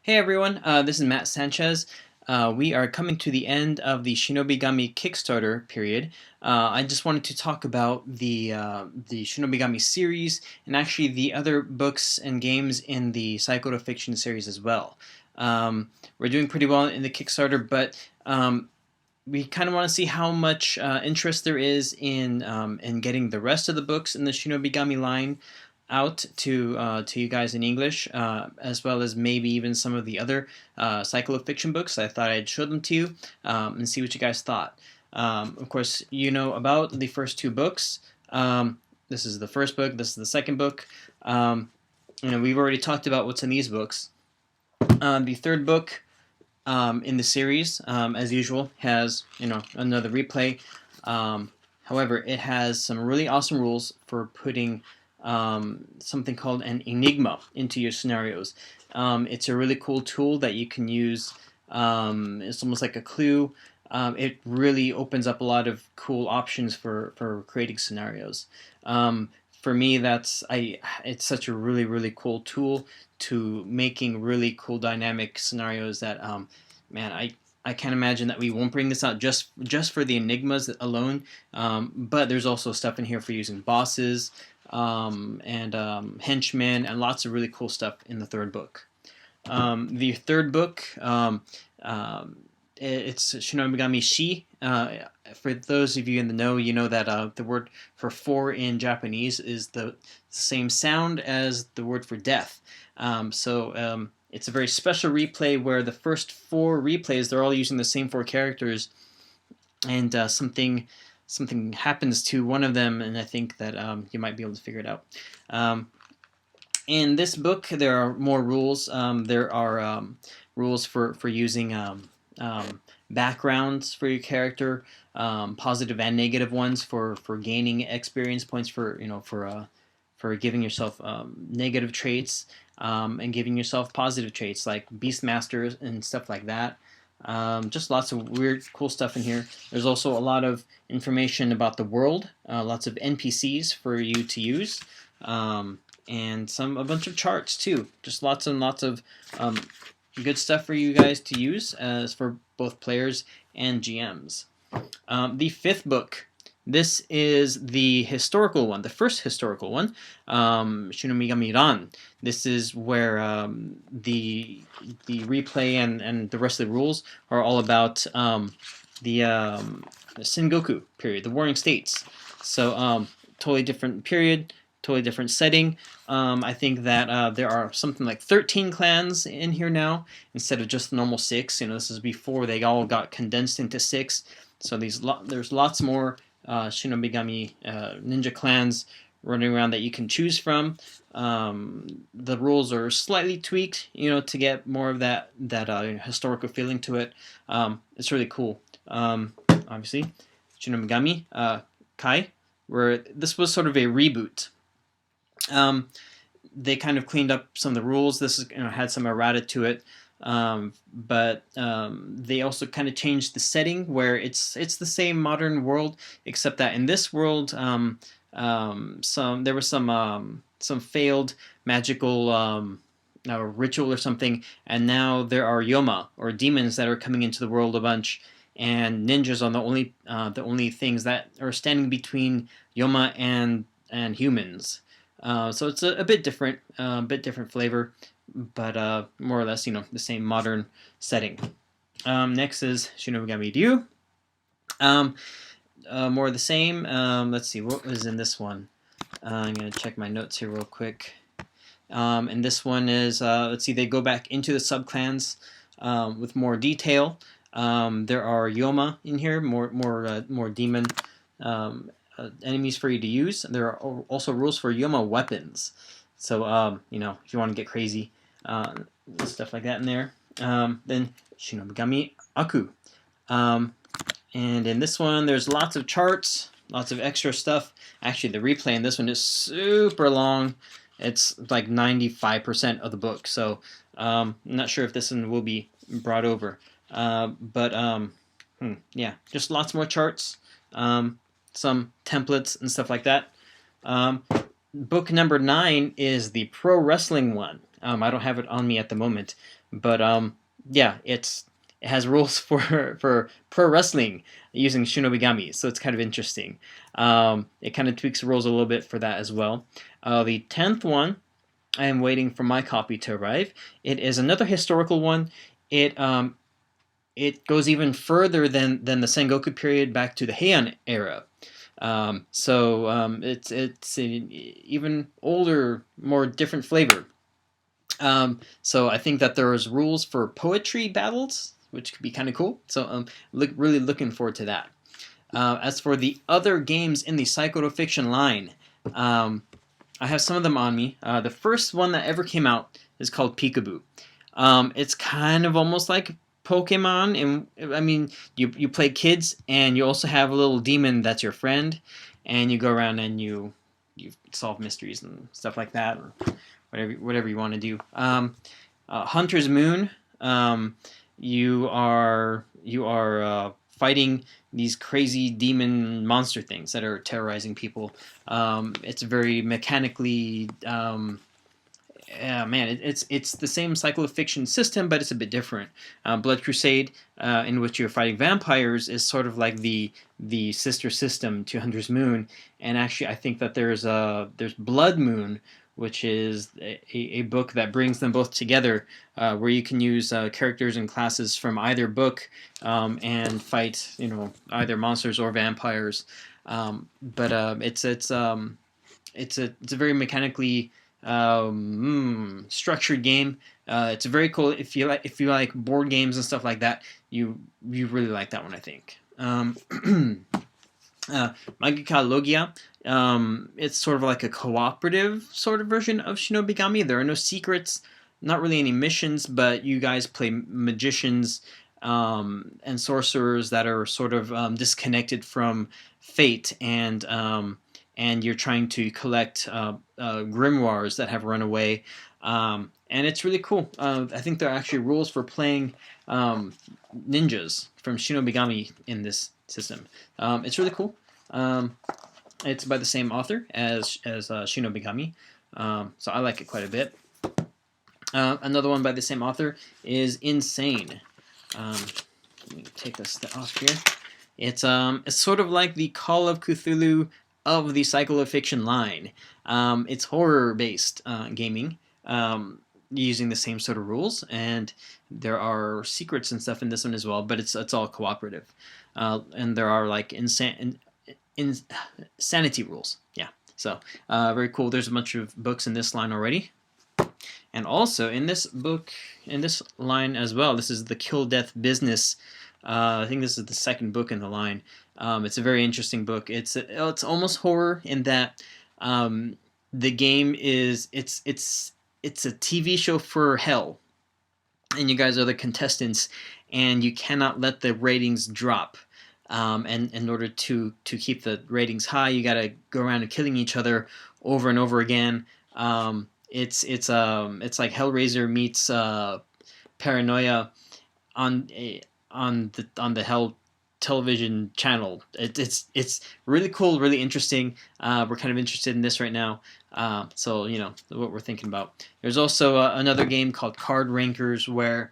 Hey everyone, this is Matt Sanchez. We are coming to the end of the Shinobi Gummy Kickstarter period. I just wanted to talk about the Shinobi Gummy series and actually the other books and games in the Saikoro Fiction series as well. We're doing pretty well in the Kickstarter, but we kind of want to see how much interest there is in getting the rest of the books in the Shinobi Gummy line out to you guys in English, as well as maybe even some of the other Cycle of Fiction books. I thought I'd show them to you and see what you guys thought. Of course, you know about the first two books. This is the first book. This is the second book. We've already talked about what's in these books. The third book in the series, as usual, has another replay. However, it has some really awesome rules for putting something called an enigma into your scenarios. It's a really cool tool that you can use. It's almost like a clue. It really opens up a lot of cool options for creating scenarios. For me, it's such a really cool tool to making really cool dynamic scenarios that man, I can't imagine that we won't bring this out just for the enigmas alone. But there's also stuff in here for using bosses and henchmen and lots of really cool stuff in the third book. The third book, it's Shinobigami Shi. For those of you in the know, you know that the word for four in Japanese is the same sound as the word for death. It's a very special replay where the first four replays, they're all using the same four characters, and something happens to one of them, and I think that you might be able to figure it out. In this book, there are more rules. There are rules for using backgrounds for your character, positive and negative ones for gaining experience points for giving yourself negative traits, and giving yourself positive traits like Beastmasters and stuff like that. Just lots of weird, cool stuff in here. There's also a lot of information about the world, lots of NPCs for you to use, and a bunch of charts too. Just lots and lots of good stuff for you guys to use as for both players and GMs. The fifth book. This is the historical one, the first historical one, Shinobigami Ran. This is where the replay and the rest of the rules are all about the Sengoku period, the Warring States. So totally different period, totally different setting. I think that there are something like 13 clans in here now instead of just the normal 6. This is before they all got condensed into 6. So there's lots more Shinobigami ninja clans running around that you can choose from. The rules are slightly tweaked, to get more of that historical feeling to it. It's really cool. Obviously, Shinobigami Kai, where this was sort of a reboot. They kind of cleaned up some of the rules. This is, had some errata to it. But they also kind of changed the setting where it's the same modern world, except that in this world there was some failed magical ritual or something, and now there are Yoma or demons that are coming into the world a bunch, and ninjas are the only things that are standing between Yoma and humans. So it's a bit different flavor, but more or less, the same modern setting. Next is Shinobigami Ryu. More of the same. Let's see, what was in this one? I'm going to check my notes here real quick. And this one is, let's see, they go back into the subclans with more detail. There are Yoma in here, more demon enemies for you to use. There are also rules for Yoma weapons. So, if you want to get crazy, stuff like that in there. Then Shinobigami Aku. And in this one, there's lots of charts, lots of extra stuff. Actually, the replay in this one is super long. It's like 95% of the book. So, I'm not sure if this one will be brought over. Yeah, just lots more charts, some templates and stuff like that. Book number 9 is the pro wrestling one. I don't have it on me at the moment, but yeah, it has rules for pro wrestling using Shinobigami, so it's kind of interesting. It kind of tweaks the rules a little bit for that as well. The 10th one, I am waiting for my copy to arrive. It is another historical one. It it goes even further than the Sengoku period back to the Heian era. It's an even older, more different flavor. So I think that there's rules for poetry battles, which could be kind of cool. So really looking forward to that. As for the other games in the Saikoro Fiction line, um, I have some of them on me. The first one that ever came out is called Peekaboo. It's kind of almost like Pokemon, and I mean, you play kids, and you also have a little demon that's your friend, and you go around and you solve mysteries and stuff like that, or whatever you want to do. Hunter's Moon. You are fighting these crazy demon monster things that are terrorizing people. It's very mechanically. Yeah, man, it's the same cycle of fiction system, but it's a bit different. Blood Crusade, in which you're fighting vampires, is sort of like the sister system to Hunter's Moon. And actually, I think that there's Blood Moon, which is a book that brings them both together, where you can use characters and classes from either book and fight, either monsters or vampires. But it's a very mechanically structured game. It's very cool. If you like board games and stuff like that, you really like that one, I think. Magika Logia. It's sort of like a cooperative sort of version of Shinobigami. There are no secrets, not really any missions, but you guys play magicians and sorcerers that are sort of disconnected from fate, and you're trying to collect grimoires that have run away. And it's really cool. I think there are actually rules for playing ninjas from Shinobigami in this system. It's really cool. It's by the same author as Shinobigami, so I like it quite a bit. Another one by the same author is Insane. Let me take this off here. It's sort of like the Call of Cthulhu of the Cycle of Fiction line. It's horror-based gaming, using the same sort of rules, and there are secrets and stuff in this one as well, but it's all cooperative. And there are like insanity rules. Yeah, so very cool. There's a bunch of books in this line already. And also in this book, in this line as well, this is the Kill Death Business. I think this is the second book in the line. It's a very interesting book. It's almost horror in that the game is it's a TV show for hell, and you guys are the contestants, and you cannot let the ratings drop. And in order to keep the ratings high, you gotta go around and killing each other over and over again. It's like Hellraiser meets Paranoia on the Hell television channel. It's really cool, really interesting. We're kind of interested in this right now. So what we're thinking about. There's also another game called Card Rankers where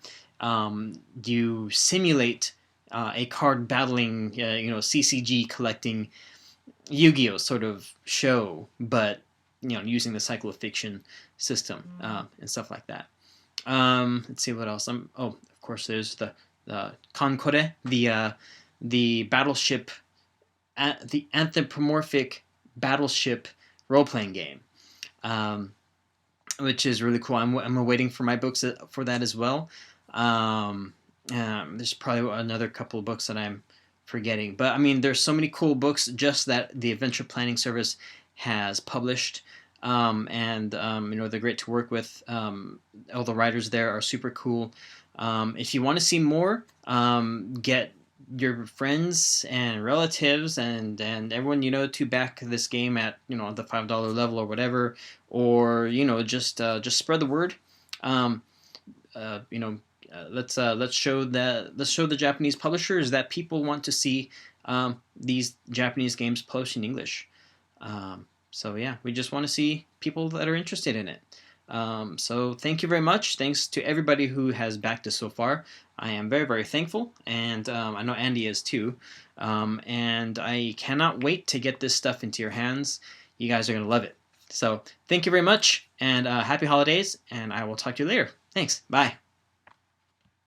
you simulate a card battling, CCG collecting Yu-Gi-Oh sort of show, but using the Cycle of Fiction system and stuff like that. Let's see what else. Of course, there's the Kankore, the battleship, the anthropomorphic battleship role-playing game, which is really cool. I'm waiting for my books for that as well. There's probably another couple of books that I'm forgetting, but I mean, there's so many cool books just that the Adventure Planning Service has published, and they're great to work with. All the writers there are super cool. If you want to see more, get your friends and relatives and everyone to back this game at the $5 level or whatever, or just spread the word. Let's show the Japanese publishers that people want to see these Japanese games published in English. So yeah, we just want to see people that are interested in it. So thank you very much. Thanks to everybody who has backed us so far. I am very, very thankful, and I know Andy is too. And I cannot wait to get this stuff into your hands. You guys are going to love it. So thank you very much, and happy holidays, and I will talk to you later. Thanks. Bye.